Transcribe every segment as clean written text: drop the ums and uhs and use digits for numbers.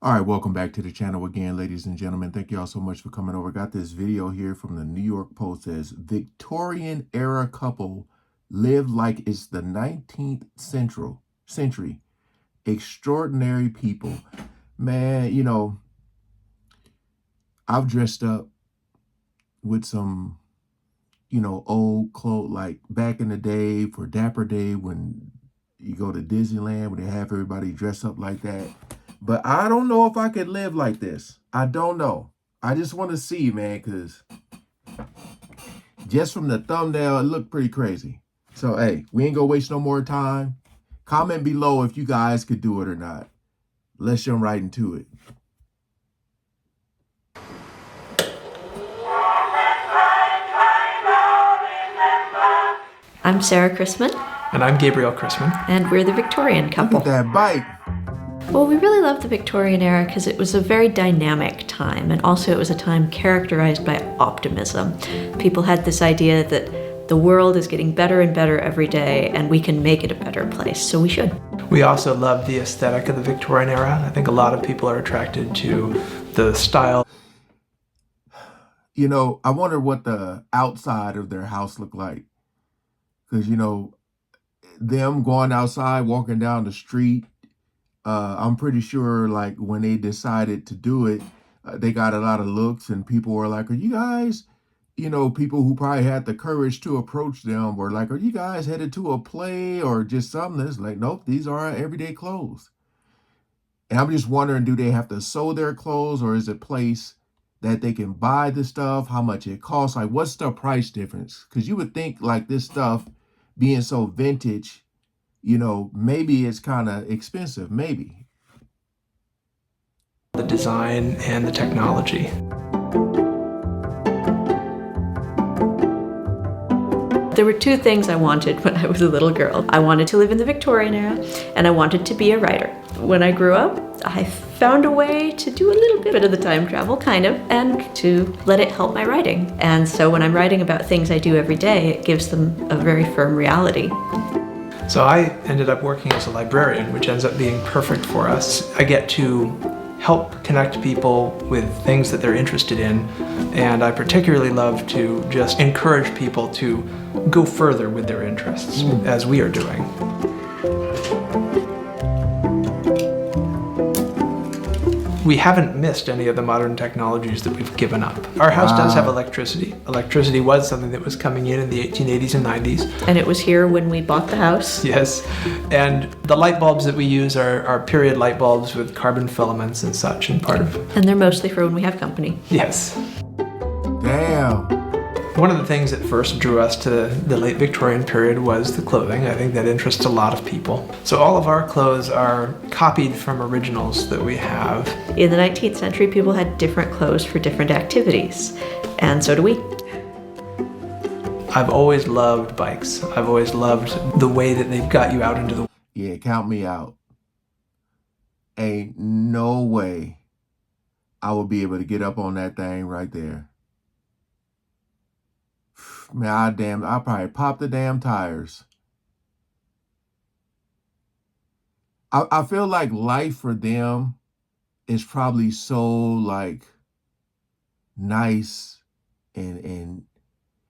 All right, welcome back to the channel again, ladies and gentlemen. Thank you all so much for coming over. Got this video here from the New York Post. Says Victorian era couple live like it's the 19th century. Extraordinary people. Man, I've dressed up with some, old clothes like back in the day for Dapper Day when you go to Disneyland, when they have everybody dress up like that. But I don't know if I could live like this. I don't know. I just want to see, man, because just from the thumbnail, it looked pretty crazy. So, hey, we ain't going to waste no more time. Comment below if you guys could do it or not. Let's jump right into it. I'm Sarah Chrisman. And I'm Gabriel Chrisman. And we're the Victorian couple. Look at that bike. Well, we really love the Victorian era because it was a very dynamic time, and also it was a time characterized by optimism. People had this idea that the world is getting better and better every day, and we can make it a better place, so we should. We also love the aesthetic of the Victorian era. I think a lot of people are attracted to the style. I wonder what the outside of their house looked like. Because, them going outside, walking down the street, I'm pretty sure like when they decided to do it, they got a lot of looks and people were like, are you guys, people who probably had the courage to approach them were like, are you guys headed to a play or just something? It's like, nope, these are our everyday clothes. And I'm just wondering, do they have to sew their clothes or is it a place that they can buy the stuff? How much it costs? Like, what's the price difference? Because you would think like this stuff being so vintage, maybe it's kind of expensive, maybe. The design and the technology. There were two things I wanted when I was a little girl. I wanted to live in the Victorian era, and I wanted to be a writer. When I grew up, I found a way to do a little bit of the time travel, kind of, and to let it help my writing. And so when I'm writing about things I do every day, it gives them a very firm reality. So I ended up working as a librarian, which ends up being perfect for us. I get to help connect people with things that they're interested in, and I particularly love to just encourage people to go further with their interests, as we are doing. We haven't missed any of the modern technologies that we've given up. Our house does have electricity. Electricity was something that was coming in the 1880s and 90s. And it was here when we bought the house. Yes, and the light bulbs that we use are period light bulbs with carbon filaments and such, and part of... And they're mostly for when we have company. Yes. Damn. One of the things that first drew us to the late Victorian period was the clothing. I think that interests a lot of people. So all of our clothes are copied from originals that we have. In the 19th century, people had different clothes for different activities, and so do we. I've always loved bikes. I've always loved the way that they've got you out into the... Yeah, count me out. Ain't no way I will be able to get up on that thing right there. Man, I'll probably pop the damn tires. I feel like life for them is probably so like nice and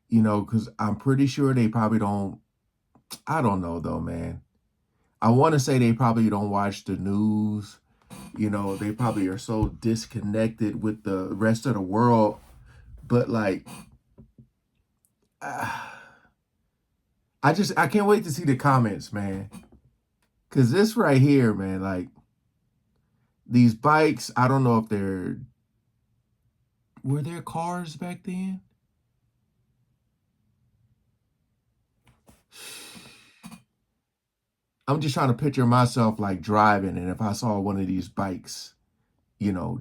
because I'm pretty sure they probably don't, I don't know though, man. I want to say they probably don't watch the news. They probably are so disconnected with the rest of the world. But like, I can't wait to see the comments, man. Because this right here, man, like, these bikes, I don't know if were there cars back then? I'm just trying to picture myself like driving, and if I saw one of these bikes,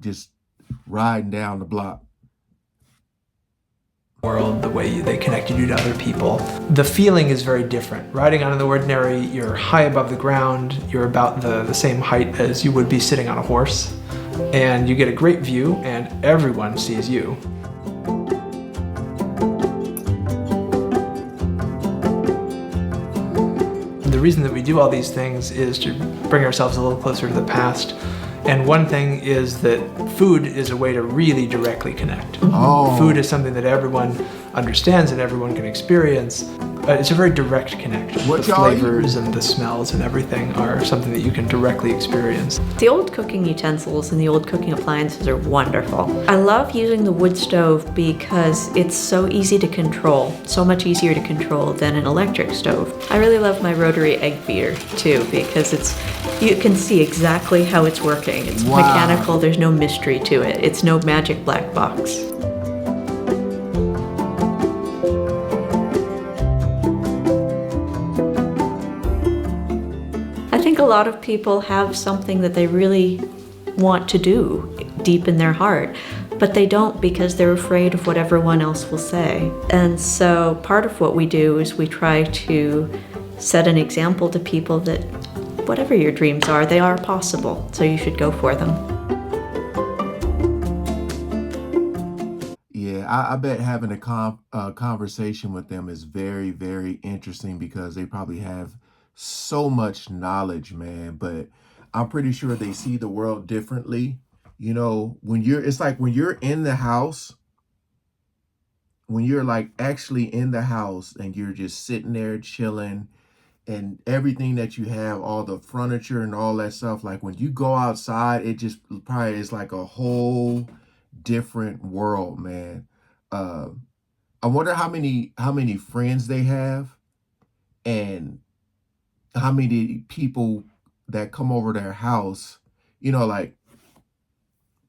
just riding down the block. World, the way they connected you to other people. The feeling is very different. Riding on the ordinary, you're high above the ground, you're about the same height as you would be sitting on a horse, and you get a great view, and everyone sees you. The reason that we do all these things is to bring ourselves a little closer to the past And one thing is that food is a way to really directly connect. Oh. Food is something that everyone understands and everyone can experience. It's a very direct connection. What the y'all flavors and the smells and everything are something that you can directly experience. The old cooking utensils and the old cooking appliances are wonderful. I love using the wood stove because it's so easy to control, so much easier to control than an electric stove. I really love my rotary egg beater too because you can see exactly how it's working. It's Wow. mechanical, there's no mystery to it. It's no magic black box. I think a lot of people have something that they really want to do deep in their heart, but they don't because they're afraid of what everyone else will say. And so part of what we do is we try to set an example to people that whatever your dreams are, they are possible, so you should go for them. Yeah, I bet having a conversation with them is very, very interesting because they probably have so much knowledge, man. But I'm pretty sure they see the world differently. You know, it's like when you're in the house, when you're like actually in the house and you're just sitting there chilling and everything that you have, all the furniture and all that stuff, like when you go outside, it just probably is like a whole different world, man. Uh, I wonder how many friends they have and how many people that come over their house. You know, like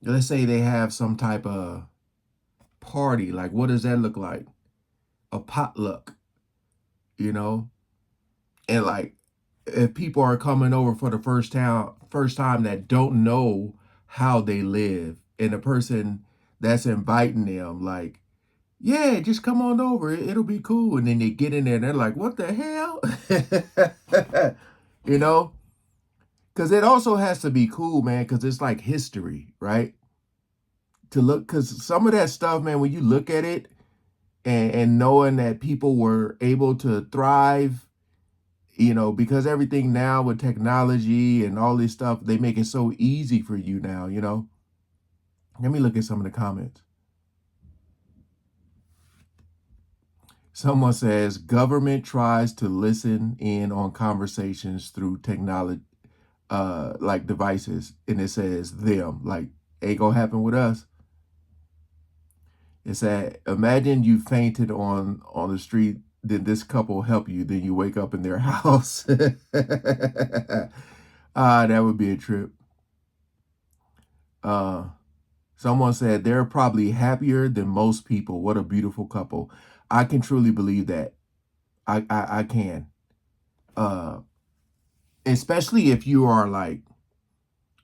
let's say they have some type of party. Like, what does that look like? A potluck, you know, and like if people are coming over for the first time that don't know how they live, and the person that's inviting them, like, yeah, just come on over. It'll be cool. And then they get in there and they're like, what the hell? You know? Because it also has to be cool, man, because it's like history, right? To look, because some of that stuff, man, when you look at it and knowing that people were able to thrive, you know, because everything now with technology and all this stuff, they make it so easy for you now, you know? Let me look at some of the comments. Someone says government tries to listen in on conversations through technology, like devices, and it says them, like ain't gonna happen with us. It said, imagine you fainted on the street, then this couple help you, then you wake up in their house. That would be a trip. Someone said they're probably happier than most people. What a beautiful couple. I can truly believe that. I can. Uh, especially if you are like,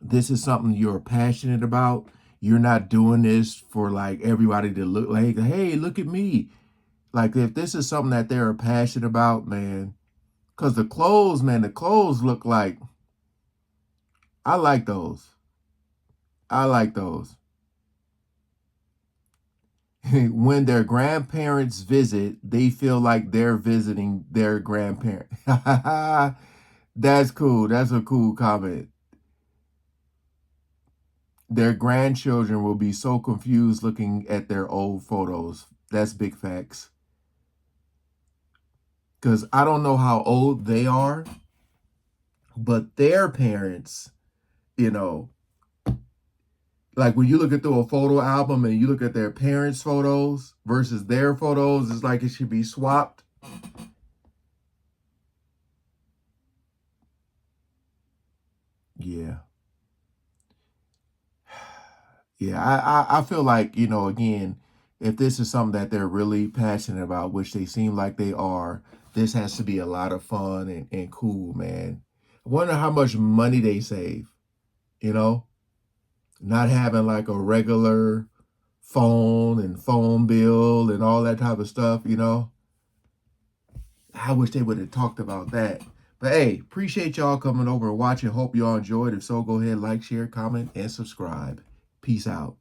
this is something you're passionate about. You're not doing this for like everybody to look like, hey, look at me. Like if this is something that they're passionate about, man, because the clothes, man, the clothes look like, I like those. I like those. When their grandparents visit, they feel like they're visiting their grandparent. That's cool. That's a cool comment. Their grandchildren will be so confused looking at their old photos. That's big facts. Because I don't know how old they are, but their parents, you know, like when you look at through a photo album and you look at their parents' photos versus their photos, it's like it should be swapped. Yeah. Yeah, I feel like, you know, again, if this is something that they're really passionate about, which they seem like they are, this has to be a lot of fun and cool, man. I wonder how much money they save, you know, not having like a regular phone and phone bill and all that type of stuff, you know. I wish they would have talked about that. But hey, appreciate y'all coming over and watching. Hope y'all enjoyed. If so, go ahead, like, share, comment, and subscribe. Peace out.